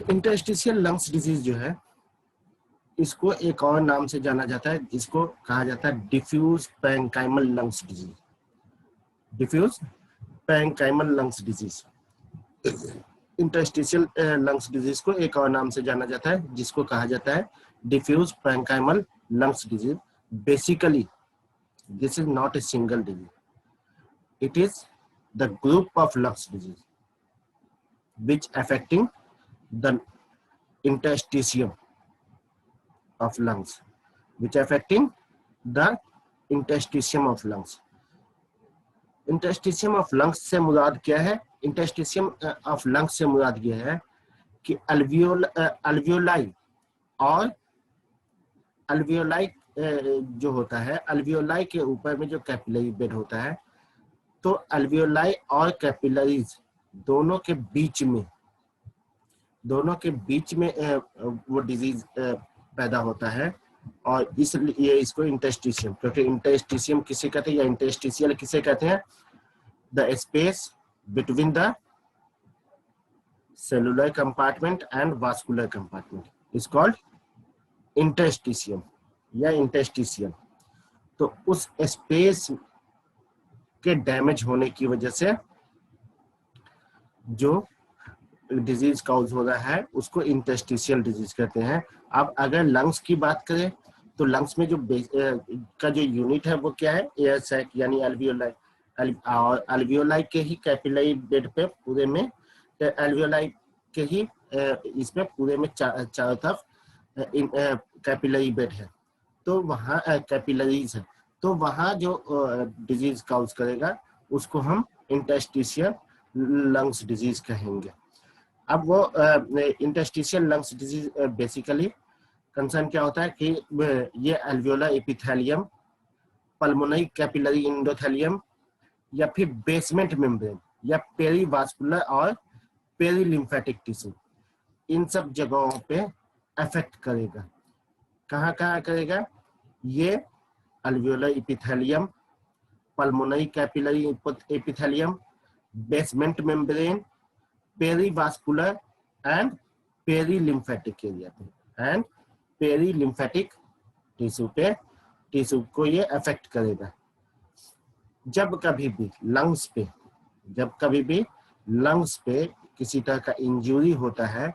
Interstitial lungs disease जो है, इसको एक और नाम से जाना जाता है, जिसको कहा जाता है diffuse parenchymal lungs disease. Diffuse parenchymal lungs disease, interstitial lungs disease को एक और नाम से जाना जाता है, जिसको कहा जाता है diffuse parenchymal lungs disease. Basically this is not a single disease, it is the group of lungs disease which affecting the interstitium of lungs, which affecting the interstitium of lungs। interstitium of lungs से मुराद क्या है? interstitium of lungs से मुराद ये है कि alveoli और alveoli जो होता है, alveoli के ऊपर में जो कैपिलरी बेड होता है, तो alveoli और कैपिलरीज दोनों के बीच में वो डिजीज पैदा होता है, और इसलिए इसको इंटरस्टिशियम, क्योंकि इंटरस्टिशियम किसे कहते हैं या इंटरस्टिशियल किसे कहते हैं? The space between the cellular compartment and vascular compartment is called interstitium या इंटरस्टिशियल। तो उस स्पेस के डैमेज होने की वजह से जो डिजीज काउज हो रहा है उसको इंटरस्टिशियल डिजीज कहते हैं। अब अगर लंग्स की बात करें तो लंग्स में जो का जो यूनिट है वो क्या है? एयर सैक यानी एल्वियोलाई, और एल्वियोलाई के ही कैपिलरी बेड पे पूरे में, एल्वियोलाई के ही इसमें पूरे में चारों तरफ कैपिलरी बेड है, तो वहाँ कैपिलरीज है, तो वहाँ जो डिजीज काउज करेगा उसको हम इंटरस्टिशियल लंग्स डिजीज कहेंगे। अब वो interstitial lungs disease basically concern क्या होता है कि ये alveolar epithelium, pulmonary capillary endothelium, या फिर बेसमेंट मेम्ब्रेन, या पेरीवास्कुलर और पेरीलिम्फेटिक टिश्यू, इन सब जगहों पे अफेक्ट करेगा। कहाँ कहाँ करेगा? ये alveolar epithelium, pulmonary capillary epithelium, basement membrane, perivascular and perilymphatic area पे एंड पेरीलिम्फेटिक टिश्यू को ये अफेक्ट करेगा। जब कभी भी लंग्स पे किसी तरह का इंजरी होता है,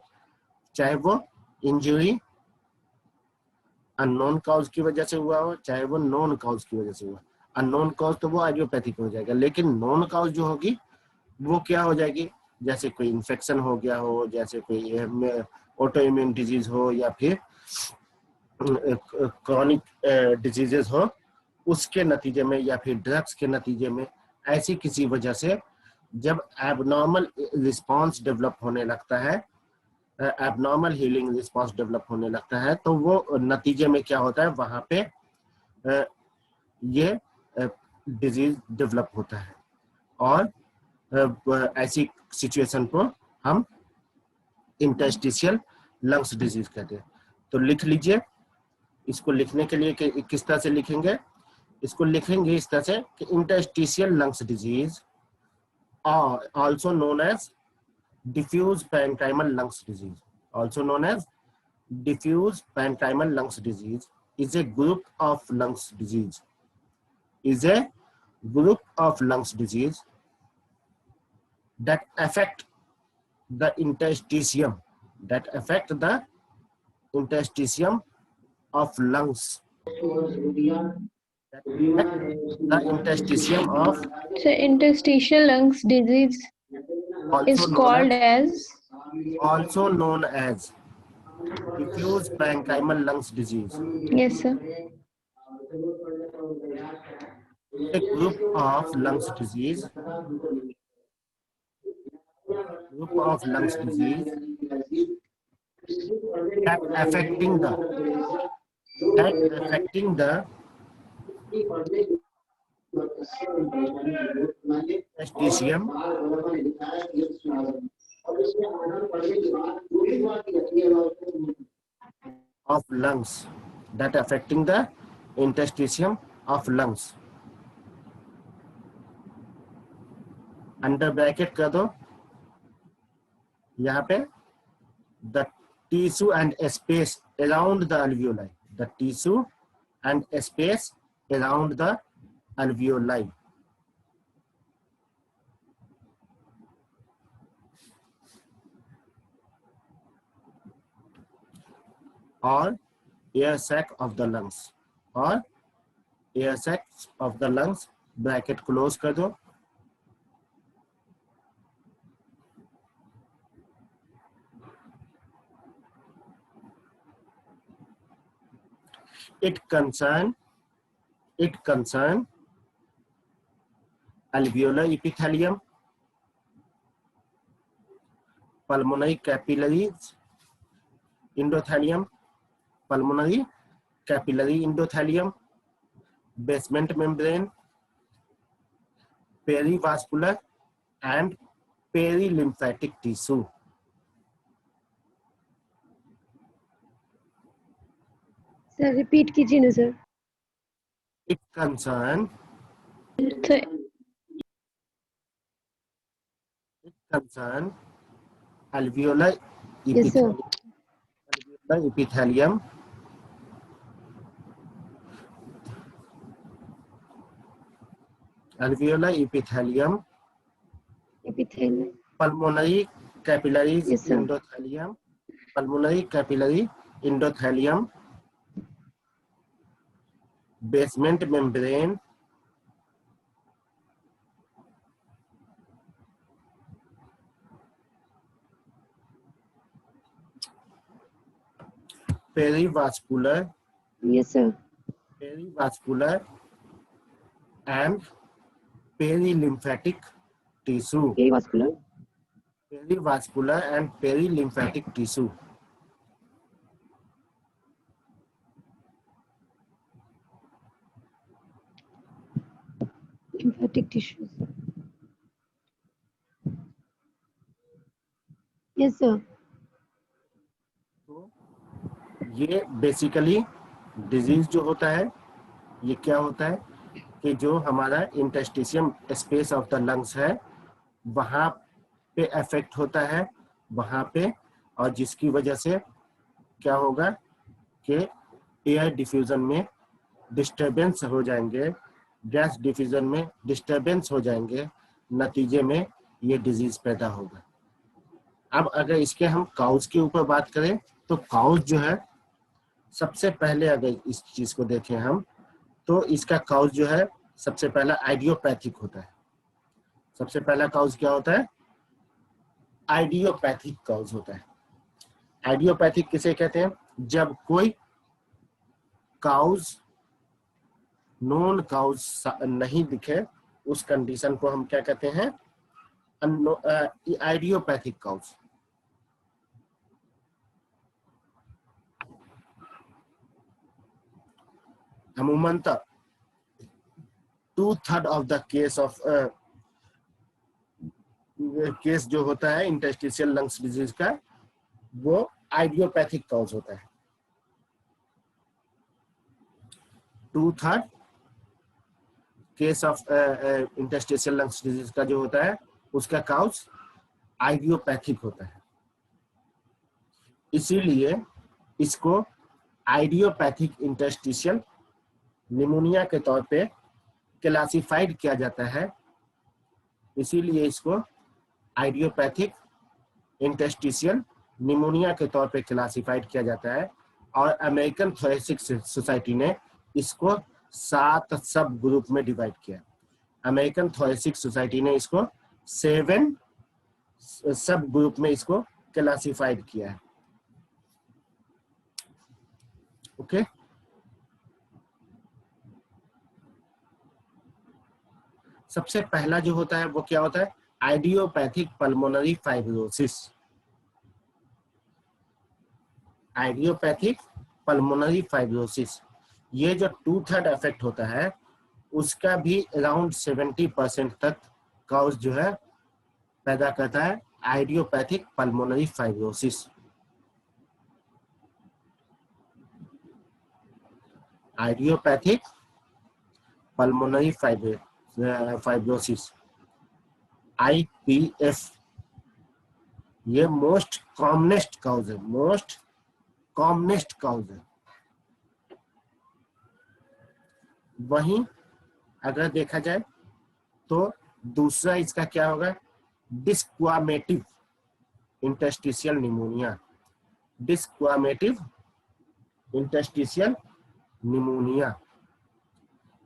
चाहे वो इंजरी अननोन काउज की वजह से हुआ हो, चाहे वो नॉन काउज की वजह से हुआ। अननोन काउज तो वो आइडियोपैथिक हो जाएगा, लेकिन नॉन काउज जो होगी वो क्या हो जाएगी? जैसे कोई इन्फेक्शन हो गया हो, जैसे कोई ऑटो इम्यून डिजीज हो, या फिर क्रॉनिक डिजीजेस हो, उसके नतीजे में, या फिर ड्रग्स के नतीजे में, ऐसी किसी वजह से जब एबनॉर्मल रिस्पांस डेवलप होने लगता है, एबनॉर्मल हीलिंग रिस्पांस डेवलप होने लगता है, तो वो नतीजे में क्या होता है? वहां पे ये डिजीज डेवलप होता है, और ऐसी सिचुएशन को हम इंटरस्टिशियल लंग्स डिजीज कहते हैं। तो लिख लीजिए, इसको लिखने के लिए किस तरह से लिखेंगे? इसको लिखेंगे इस तरह से कि interstitial lungs disease also known as diffuse parenchymal lungs disease, also known as diffuse parenchymal lungs disease, is a group of lungs disease that affect the interstitium of lungs, the interstitium of So interstitial lungs disease is also known as diffuse parenchymal lungs disease. Yes, sir. A group of lungs disease that affecting the interstitium of lungs, that affecting the interstitium of lungs। Under bracket कर दो यहाँ पे, the tissue and space around the alveoli. The tissue and space around the alveoli. Or air sac of the lungs. और air sacs of the lungs, bracket close कर दो. It concern alveolar epithelium, pulmonary capillaries, endothelium, pulmonary capillary endothelium, basement membrane, perivascular and perilymphatic tissue. Sir repeat कीजिए ना sir. It concern alveolar Yes, sir. epithelium, alveolar epithelium, Epithelium. pulmonary capillaries, Yes, sir. endothelium, pulmonary capillary endothelium, basement membrane, perivascular Yes, sir. and perilymphatic tissue. Perivascular. Perivascular and perilymphatic tissue. Lymphatic tissues. Yes, sir. तो ये basically disease जो होता है, ये क्या होता है कि जो हमारा interstitium space of the lungs है वहां पे अफेक्ट होता है, वहां पे, और जिसकी वजह से क्या होगा कि एयर डिफ्यूजन में डिस्टरबेंस हो जाएंगे, गैस डिफ्यूजन में डिस्टरबेंस हो जाएंगे, नतीजे में ये डिजीज पैदा होगा. अब अगर इसके हम काउज के ऊपर बात करें तो काउज जो है, सबसे पहले अगर इस चीज को देखें हम, तो इसका काउज जो है सबसे पहला आइडियोपैथिक होता है. सबसे पहला काउज क्या होता है? आइडियोपैथिक काउज होता है. आइडियोपैथिक किसे कहते हैं? जब कोई काउज, नॉन काउज नहीं दिखे, उस कंडीशन को हम क्या कहते हैं? Idiopathic cause. अमूमन 2/3 of the case of case जो होता है इंटरस्टिशियल लंग्स डिजीज का, वो आइडियोपैथिक काउज होता है. 2/3 case of interstitial lungs disease का जो होता है उसका काउज आइडियोपैथिक होता है. इसीलिए इसको आइडियोपैथिक इंटरस्टिशियल निमोनिया के तौर पे क्लासिफाइड किया जाता है. इसीलिए इसको आइडियोपैथिक इंटरस्टिशियल निमोनिया के तौर पे क्लासिफाइड किया जाता है. और अमेरिकन थोरेसिक सोसाइटी ने इसको 7 सब ग्रुप में डिवाइड किया. अमेरिकन थोरेसिक सोसाइटी ने इसको 7 सब ग्रुप में इसको क्लासिफाइड किया है. ओके. सबसे पहला जो होता है वो क्या होता है? Idiopathic pulmonary fibrosis. Idiopathic pulmonary fibrosis, ये जो 2/3 इफेक्ट होता है उसका भी अराउंड 70% तक काउज जो है पैदा करता है idiopathic pulmonary fibrosis. Idiopathic pulmonary fibrosis, IPF. ये मोस्ट कॉमनेस्ट काउज है, मोस्ट कॉमनेस्ट काउज है। वहीं अगर देखा जाए तो दूसरा इसका क्या होगा, डिस्क्वामेटिव इंटरस्टिशियल निमोनिया, डिस्क्वामेटिव इंटरस्टिशियल निमोनिया।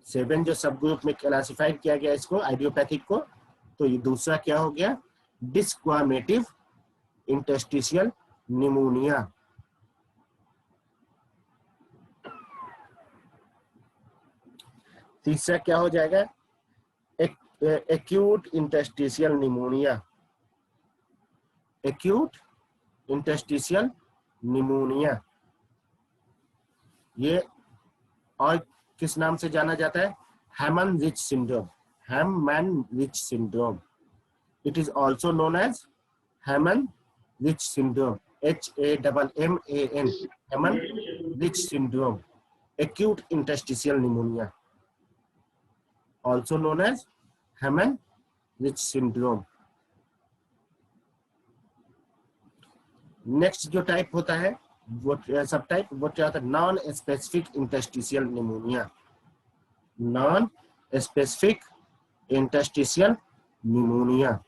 7 जो सब ग्रुप में क्लासिफाइड किया गया इसको आइडियोपैथिक को, तो ये दूसरा क्या हो गया, डिस्क्वामेटिव इंटरस्टिशियल निमोनिया। तीसरा क्या हो जाएगा, acute interstitial pneumonia, acute interstitial pneumonia. ये और किस नाम से जाना जाता है, Hamman Rich syndrome, Hamman Rich syndrome. It is also known as Hamman Rich syndrome, HAMMAN, Hamman Rich syndrome, acute interstitial pneumonia, also known as Hamman Rich syndrome. Next जो टाइप होता है वो सब टाइप वो क्या होता है, non specific interstitial pneumonia, non specific interstitial pneumonia.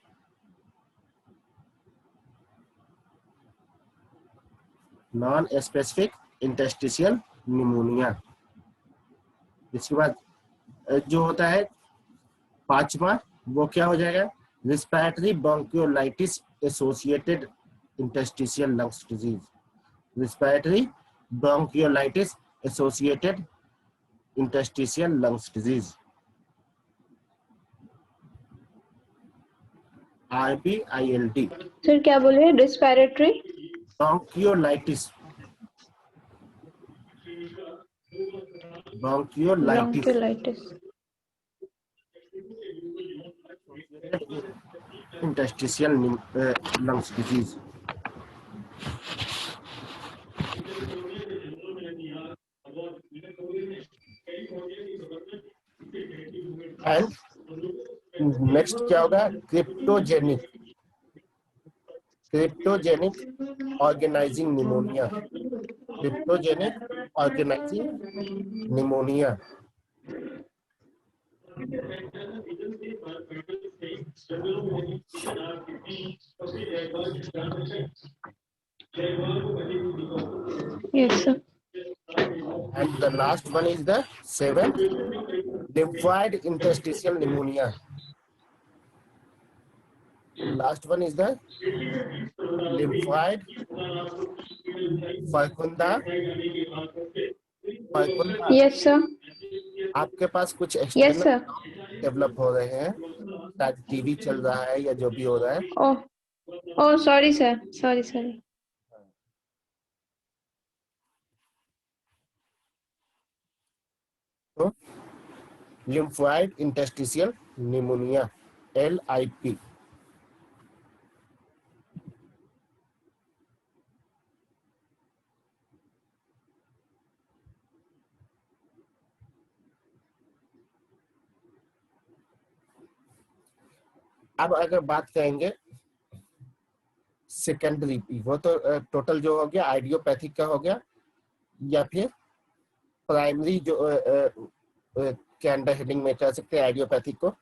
Non specific interstitial pneumonia. इसके बाद जो होता है पांचवा, वो क्या हो जाएगा, respiratory bronchiolitis associated interstitial lungs disease, respiratory bronchiolitis associated interstitial lungs disease, RBILD। Sir क्या बोल रहे हैं, respiratory bronchiolitis, bronchiolitis bronchiolitis. Interstitial lungs disease. And next क्या होगा, cryptogenic, cryptogenic organising pneumonia, cryptogenic organising pneumonia. Yes sir. And the last one is the 7, lymphoid interstitial pneumonia. Last one is the lymphoid Farkunda, Farkunda. Yes sir. आपके पास कुछ yes external sir. Develop हो रहे हैं, शायद TV चल रहा है या जो भी हो रहा है। Oh oh sorry sir, sorry sorry. तो लिम्फोइड इंटरस्टिशियल निमोनिया, LIP। अब अगर बात करेंगे सेकेंडरी, वो तो टोटल जो हो गया आइडियोपैथिक का हो गया, या फिर प्राइमरी जो के अंडर हेडिंग में कह सकते हैं आइडियोपैथिक को।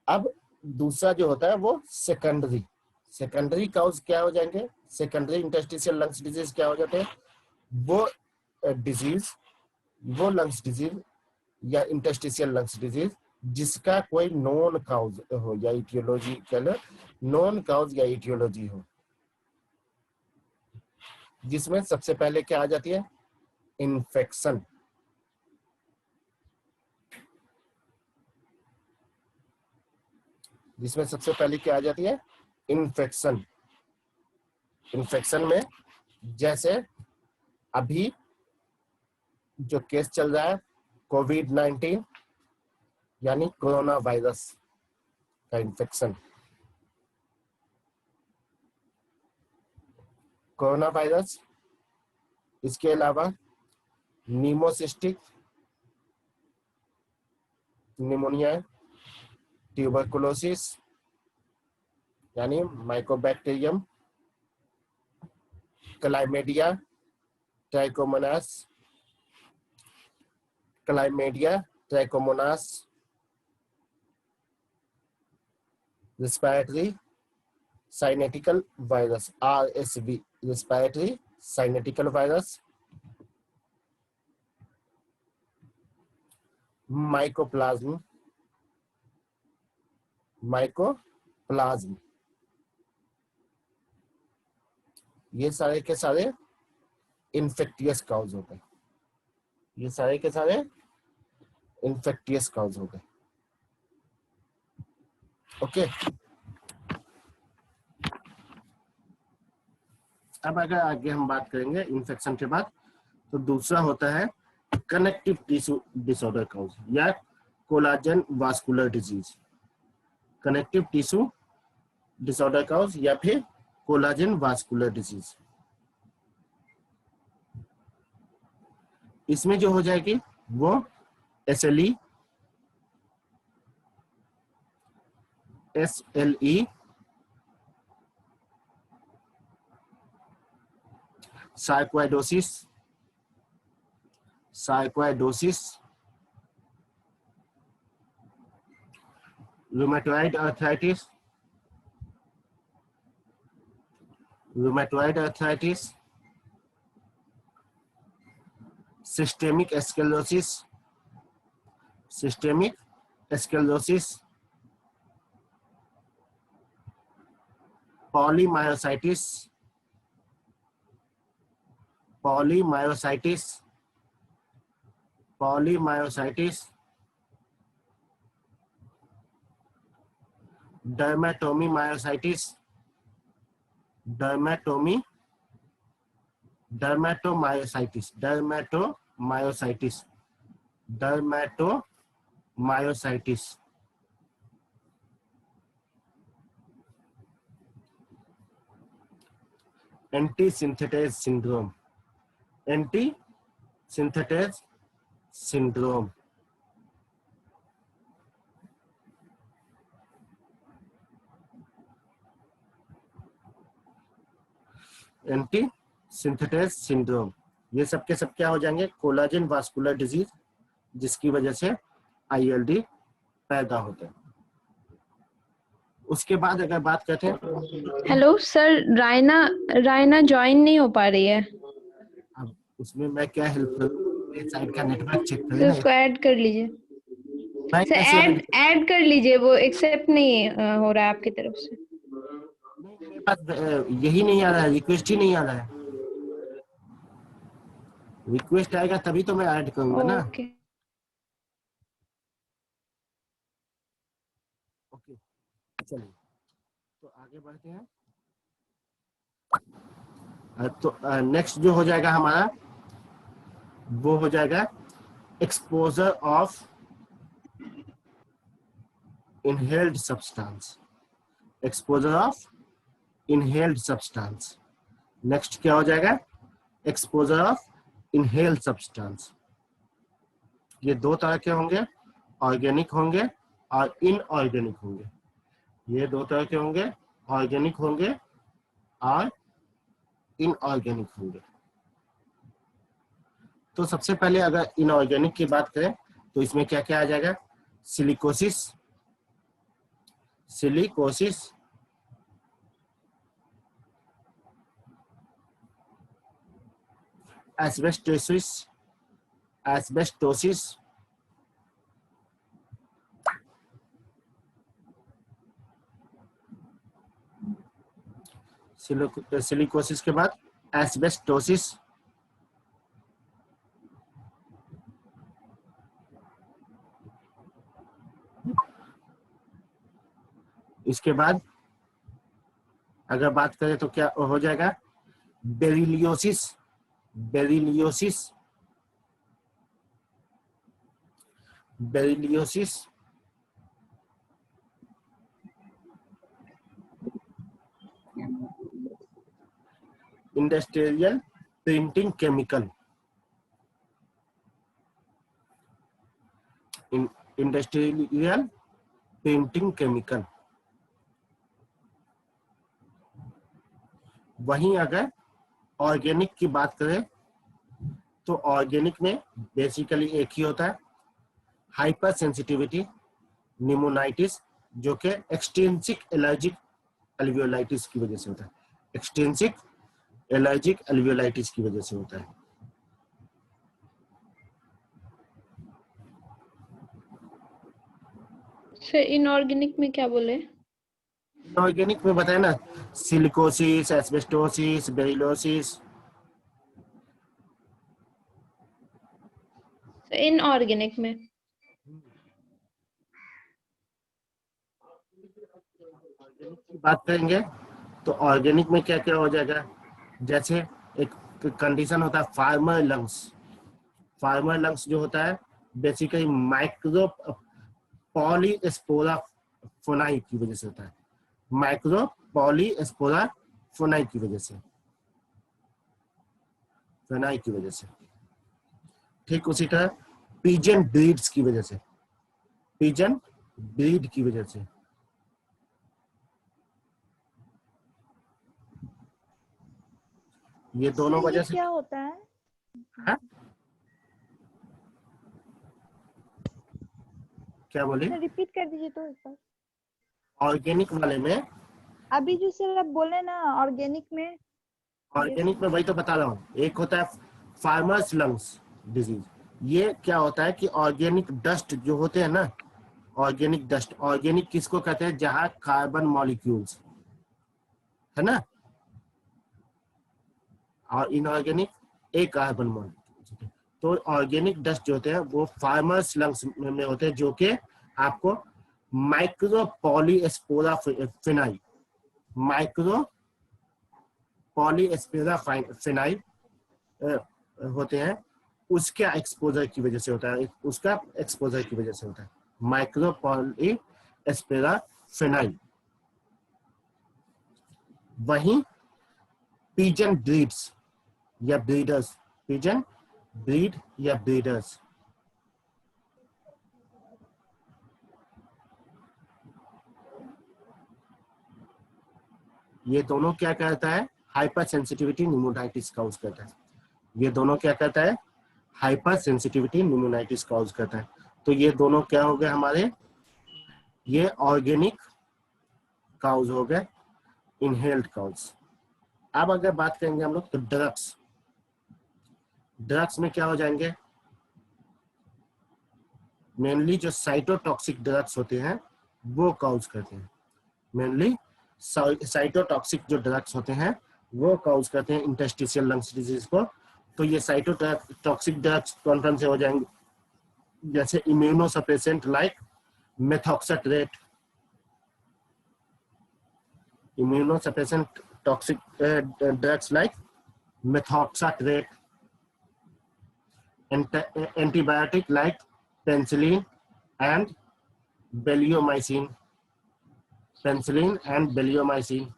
अब दूसरा जो होता है वो सेकेंडरी, सेकेंडरी काउज क्या हो जाएंगे, सेकेंडरी इंटरस्टिशियल लंग्स डिजीज क्या हो जाते हैं, वो डिजीज, वो लंग्स डिजीज या इंटरस्टिशियल लंग्स डिजीज जिसका कोई नॉन काउज हो या इटियोलॉजी कह लो, नॉन काउज या इटियोलॉजी हो, जिसमें सबसे पहले क्या आ जाती है, इन्फेक्शन। जिसमें सबसे पहले क्या आ जाती है, इन्फेक्शन। इन्फेक्शन में जैसे अभी जो केस चल रहा है कोविड-19 यानी कोरोना वायरस का इन्फेक्शन, कोरोना वायरस। इसके अलावा नीमोसिस्टिक निमोनिया, ट्यूबरकुलोसिस यानी mycobacterium chlamydia trichomonas, chlamydia trichomonas, respiratory syncytial virus RSV, respiratory syncytial virus, mycoplasma, mycoplasma, ये सारे के सारे इन्फेक्टियस काउज हो गए, ये सारे के सारे इन्फेक्टियस काउज हो गए। ओके, अब अगर आगे हम बात करेंगे इन्फेक्शन के बाद, तो दूसरा होता है कनेक्टिव टिश्यू डिसऑर्डर काउज या collagen vascular disease. Connective tissue disorder cause या फिर कोलाजन वास्कुलर डिजीज। इसमें जो हो जाएगी वो SLE, sarcoidosis, rheumatoid arthritis, systemic sclerosis, polymyositis, dermatomyositis, anti-synthetase syndrome, anti-synthetase syndrome, ये सब के सब क्या हो जाएंगे? कोलाजन वास्कुलर डिजीज, जिसकी वजह से ILD पैदा होता है। उसके बाद अगर बात करते हैं, हेलो सर, रायना ज्वाइन नहीं हो पा रही है, अब उसमें मैं क्या हेल्प करूं? मेरे साइड का नेटवर्क चेक तो करें ना। उसको ऐड कर लीजिए मैं सर, कैसे ऐड कर लीजिए, वो एक्सेप्ट नहीं हो रहा है आपकी तरफ से। नहीं, मेरे पास यही नहीं आ रहा है, रिक्वेस्ट ही नहीं आ रहा है। रिक्वेस्ट आएगा तभी तो मैं ऐड करूंगा ना। ओके ओके, चलिए तो आगे बढ़ते हैं। तो नेक्स्ट जो हो जाएगा हमारा, वो हो जाएगा exposure of inhaled substance. Next क्या हो जाएगा? Exposure of inhaled substance. ये दो तरह के होंगे, ऑर्गेनिक होंगे और इनऑर्गेनिक होंगे। ये दो तरह के होंगे, ऑर्गेनिक होंगे और इनऑर्गेनिक होंगे। तो सबसे पहले अगर इनऑर्गेनिक की बात करें तो इसमें क्या क्या आ जाएगा? सिलिकोसिस, एस्बेस्टोसिस, सिलिकोसिस के बाद एस्बेस्टोसिस, इसके बाद अगर बात करें तो क्या हो जाएगा? बेरिलियोसिस, इंडस्ट्रियल प्रिंटिंग केमिकल, वहीं अगर ऑर्गेनिक की बात करें तो ऑर्गेनिक में बेसिकली एक ही होता है, हाइपर सेंसिटिविटी निमोनाइटिस, जो कि एक्सटेंसिक एलर्जिक अल्वियोलाइटिस की वजह से होता है, एक्सटेंसिक एलर्जिक अल्वियोलाइटिस की वजह से होता है। सर इनऑर्गेनिक में क्या बोले? ऑर्गेनिक में बताया ना, सिलिकोसिस, एस्बेस्टोसिस, बेरिलोसिस। सर इनऑर्गेनिक में ऑर्गेनिक की बात करेंगे तो ऑर्गेनिक में क्या क्या हो जाएगा, जैसे एक कंडीशन होता है फार्मर लंग्स। फार्मर लंग्स जो होता है बेसिकली माइक्रो पॉलीस्पोरा फोनाई की वजह से होता है, माइक्रो पॉलीस्पोरा फोनाई की वजह से, फोनाई की वजह से। ठीक उसी तरह पिजन ब्रीड्स की वजह से, पिजन ब्रीड की वजह से। ये दोनों सर वजह ये से। क्या होता है? हाँ? क्या बोले? सर रिपीट कर दीजिए तो एक बार। ऑर्गेनिक वाले में, अभी जो सर आप बोले ना ऑर्गेनिक में, ऑर्गेनिक में वही तो बता रहा हूँ, एक होता है फार्मर्स लंग्स डिजीज। ये क्या होता है कि ऑर्गेनिक डस्ट जो होते हैं ना, ऑर्गेनिक डस्ट, ऑर्गेनिक किसको कहते हैं, जहां कार्बन मॉलिक्यूल्स है ना, और इनऑर्गेनिक एक कार्बन मॉलिक्यूल। तो ऑर्गेनिक डस्ट जो होते हैं वो फार्मर्स लंग्स में होते हैं, जो कि आपको माइक्रो पॉलीस्पोरा फिनाई, माइक्रो पॉलीस्पोरा फिनाई होते हैं, उसके एक्सपोजर की वजह से होता है, उसका एक्सपोजर की वजह से होता है माइक्रो पॉलीस्पोरा फिनाई। वहीं पिजन ब्रीड्स या ब्रीडर्स, पिजन ब्रीड या ब्रीडर्स, ये दोनों क्या कहता है, हाइपर सेंसिटिविटी निमोनाइटिस काउज करता है। ये दोनों क्या कहता है, हाइपर सेंसिटिविटी निमोनाइटिस काउज करता है। तो ये दोनों क्या हो गए हमारे, ये ऑर्गेनिक काउज हो गए, इनहेल्ड काउज। अब अगर बात करेंगे हम लोग तो ड्रग्स, ड्रग्स में क्या हो जाएंगे, मेनली जो साइटोटॉक्सिक ड्रग्स होते हैं वो काउज करते हैं, मेनली साइटोटॉक्सिक जो ड्रग्स होते हैं वो काउज करते हैं इंटरस्टिशियल लंग्स डिजीज को। तो ये साइटोटॉक्सिक ड्रग्स कौन कौन से हो जाएंगे, जैसे immunosuppressant like methotrexate, immunosuppressant toxic drugs like methoxatrate, antibiotic like penicillin and bleomycin, penicillin and bleomycin,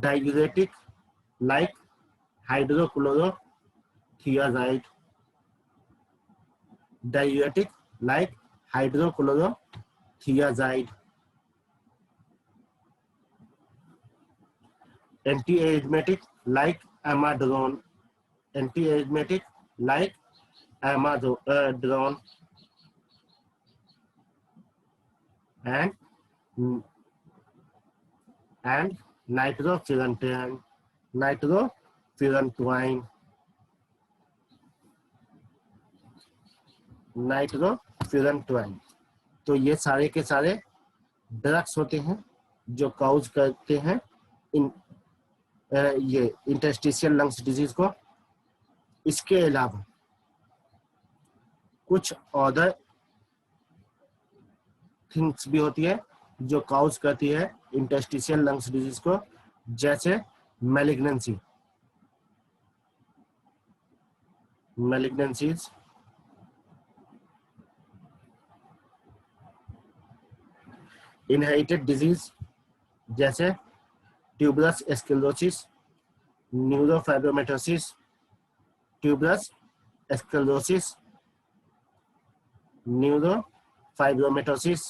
diuretic like hydrochlorothiazide, diuretic like hydrochlorothiazide, anti-asthmatic like amiodarone, anti-asthmatic like amiodarone, and nitrofurantoin, nitrofurantoin, नाइट्रोफिरंटोइन। तो ये सारे के सारे drugs होते हैं जो cause करते हैं इन ये इंटरस्टिशियल लंग्स डिजीज को। इसके अलावा कुछ अदर थिंग्स भी होती है जो काउज करती है इंटरस्टिशियल लंग्स डिजीज को, जैसे मैलिग्नेंसी, मैलिग्नेंसीज, इनहेरिटेड डिजीज जैसे tuberous sclerosis, neurofibromatosis, tuberous sclerosis, neurofibromatosis,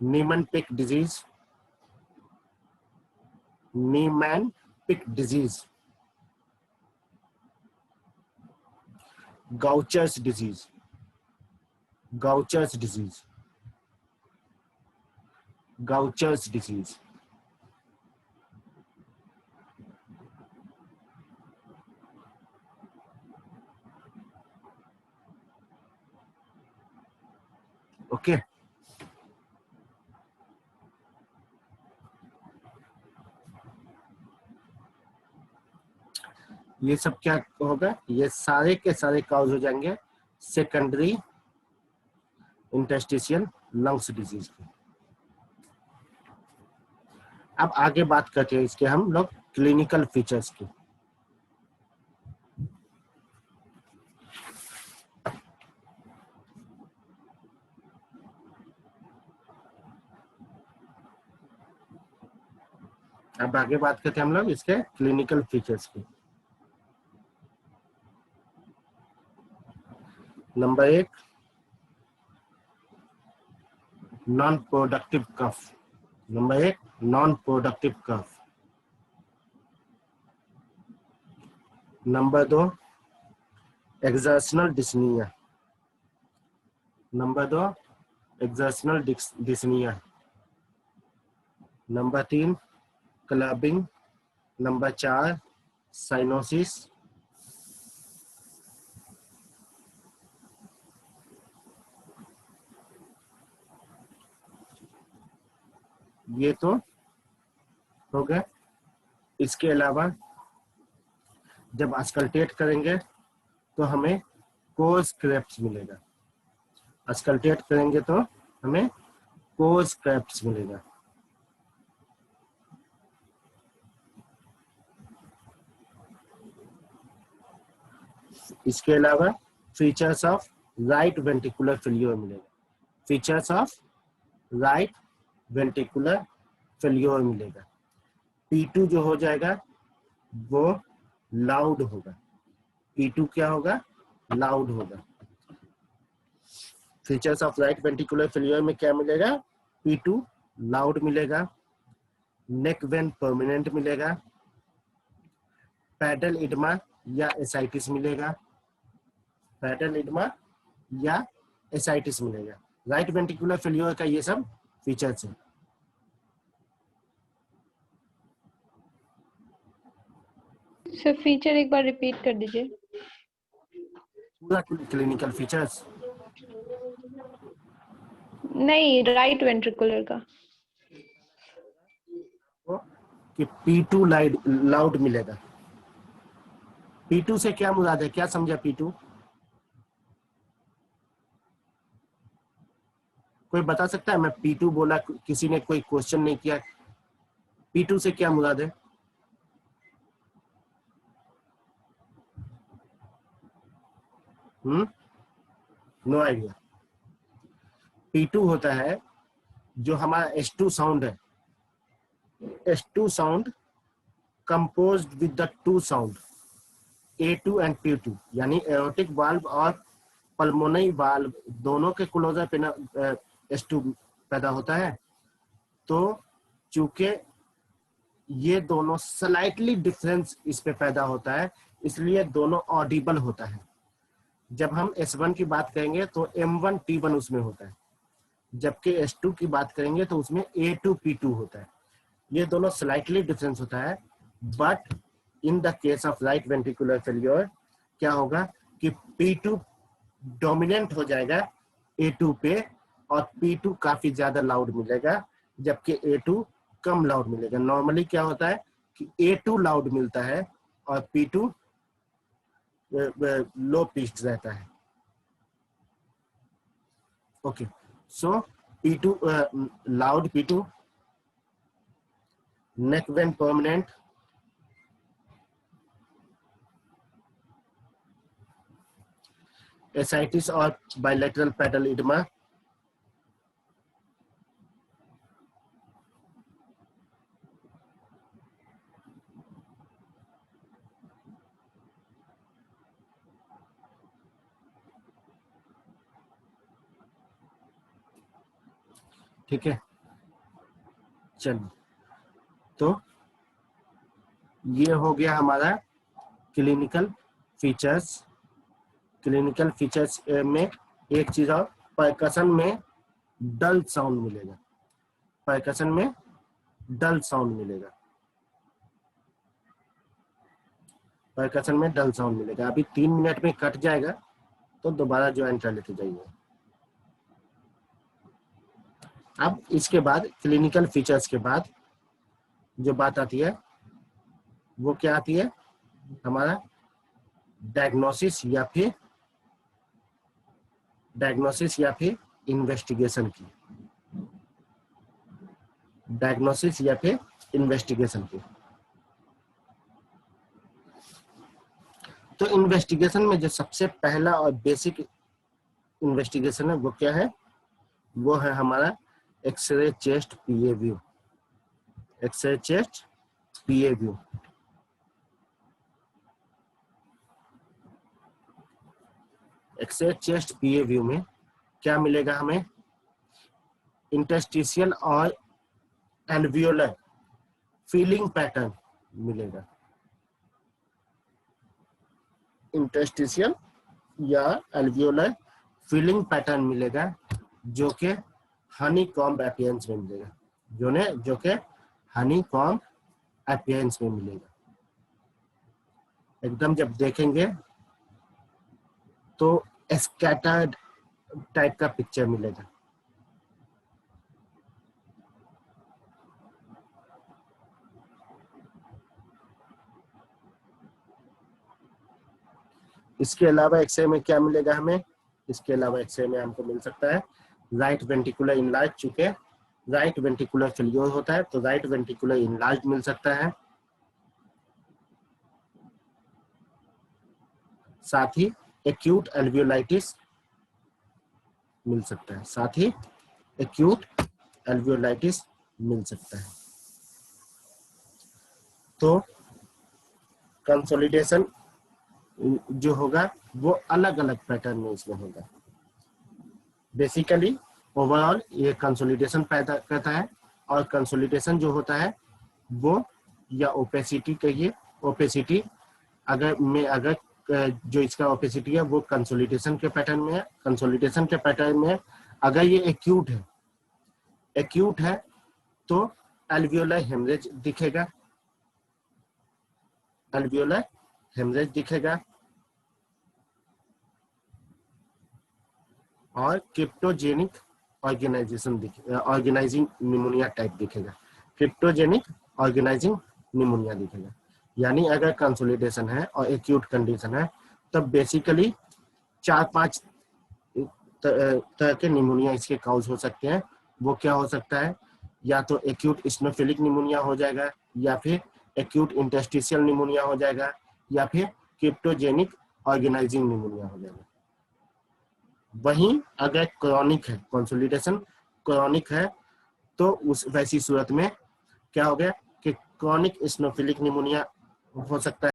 Niemann-Pick disease, Niemann-Pick disease, Gaucher's disease, Gaucher's disease, Gaucher's disease. Okay ये सब क्या होगा, ये सारे के सारे काउज हो जाएंगे सेकेंडरी इंटरस्टिशियल लंग्स डिजीज के। अब आगे बात करते हैं इसके हम लोग क्लिनिकल फीचर्स की। अब आगे बात करते हैं हम लोग इसके क्लिनिकल फीचर्स की। Number 1, non productive cough. Number 1, non productive cough. Number 2, exertional dyspnoea. Number 2, exertional dyspnoea. Number 3, clubbing. Number 4, cyanosis. ये तो हो गया। इसके अलावा जब अस्कल्टेट करेंगे तो हमें कोर्स क्रेप्स मिलेगा। अस्कल्टेट करेंगे तो हमें कोर्स क्रेप्स मिलेगा। इसके अलावा features of right ventricular failure मिलेगा। Features of right ventricular failure मिलेगा। P2 जो हो जाएगा वो लाउड होगा। P2 क्या होगा, लाउड होगा। Features of right ventricular failure में क्या मिलेगा, P2 लाउड मिलेगा, नेक वेन परमानेंट मिलेगा, पैडल इडमा या एसाइटिस मिलेगा, पैडल इडमा या एसाइटिस मिलेगा। राइट वेंट्रिकुलर फेल्योर का ये सब फीचर्स है। सर फीचर एक बार रिपीट कर दीजिए। पूरा क्लिनिकल फीचर्स नहीं, राइट वेंट्रिकुलर का। कि P2 लाउड मिलेगा। P2 से क्या मुराद है, क्या समझा P2? कोई बता सकता है? मैं P2 बोला, किसी ने कोई क्वेश्चन नहीं किया। P2 से क्या मुराद है? No idea. P2 होता है जो हमारा H2 साउंड है, H2 sound composed with the two sound A2 and P2, यानी एरोटिक वाल्व और पल्मोनरी वाल्व दोनों के क्लोजर पे ना H2 पैदा होता है। तो चूंकि ये दोनों स्लाइटली डिफरेंस इस पे पैदा होता है, इसलिए दोनों ऑडिबल होता है। जब हम S1 की बात करेंगे तो M1 T1 उसमें होता है, जबकि S2 की बात करेंगे तो उसमें A2 P2 होता है। ये दोनों स्लाइटली डिफरेंस होता है। But in the case of right ventricular failure क्या होगा कि P2 डोमिनेंट हो जाएगा A2 पे और P2 काफी ज्यादा लाउड मिलेगा, जबकि A2 कम लाउड मिलेगा। नॉर्मली क्या होता है कि A2 लाउड मिलता है और P2 लो पिच्ड रहता है। ओके, सो P2 loud P2, neck vein permanent, ascites और bilateral pedal edema, ठीक है। चलिए, तो ये हो गया हमारा क्लिनिकल फीचर्स। क्लिनिकल फीचर्स में एक चीज और, परकशन में डल साउंड मिलेगा। परकशन में डल साउंड मिलेगा। परकशन में डल साउंड मिलेगा। अभी 3 मिनट में कट जाएगा, तो दोबारा ज्वाइन कर लेते जाइए। अब इसके बाद क्लिनिकल फीचर्स के बाद जो बात आती है वो क्या आती है, हमारा डायग्नोसिस या फिर इन्वेस्टिगेशन की। डायग्नोसिस या फिर इन्वेस्टिगेशन की। तो इन्वेस्टिगेशन में जो सबसे पहला और बेसिक इन्वेस्टिगेशन है वो क्या है, वो है हमारा एक्सरे चेस्ट पीए व्यू। एक्सरे चेस्ट पीए व्यू। एक्सरे चेस्ट पीए व्यू में क्या मिलेगा हमें, इंटरस्टिशियल और एल्वियोलर फीलिंग पैटर्न मिलेगा। इंटरस्टिशियल या एल्वियोलर फीलिंग पैटर्न मिलेगा, जो कि हनी कॉम्ब अपीयरेंस में मिलेगा। जो कि हनी कॉम्ब अपीयरेंस में मिलेगा। एकदम जब देखेंगे तो स्कैटर्ड टाइप का पिक्चर मिलेगा। इसके अलावा एक्सरे में क्या मिलेगा हमें, इसके अलावा एक्सरे में हमको मिल सकता है राइट वेंट्रिकुलर इनलार्ज। चूंकि राइट वेंट्रिकुलर फेल्योर होता है तो राइट वेंट्रिकुलर इनलार्ज मिल सकता है। साथ ही एक्यूट एल्वियोलाइटिस मिल सकता है। साथ ही एक्यूट एल्वियोलाइटिस मिल सकता है। तो कंसोलिडेशन जो होगा वो अलग अलग पैटर्न में इसमें होगा। बेसिकली ओवरऑल ये कंसोलिडेशन पैदा करता है, और कंसोलिडेशन जो होता है वो, या ओपेसिटी कहिए, ओपेसिटी अगर जो इसका ओपेसिटी है वो कंसोलिडेशन के पैटर्न में है। कंसोलिडेशन के पैटर्न में अगर ये एक्यूट है तो एल्वियोलर हेमरेज दिखेगा। एल्वियोलर हेमरेज दिखेगा और क्रिप्टोजेनिक ऑर्गेनाइजिंग निमोनिया टाइप दिखेगा। क्रिप्टोजेनिक ऑर्गेनाइजिंग निमोनिया दिखेगा। यानी अगर कंसोलिडेशन है और एक्यूट कंडीशन है तब बेसिकली 4-5 तरह के निमोनिया इसके काउज हो सकते हैं। वो क्या हो सकता है, या तो एक्यूट इस्नोफिलिक निमोनिया हो जाएगा, या फिर एक्यूट इंटरस्टिशियल निमोनिया हो जाएगा, या फिर क्रिप्टोजेनिक ऑर्गेनाइजिंग निमोनिया हो जाएगा। वहीं अगर क्रॉनिक है, कंसोलिडेशन क्रॉनिक है, तो उस वैसी सूरत में क्या हो गया कि क्रॉनिक इस्नोफिलिक निमोनिया हो सकता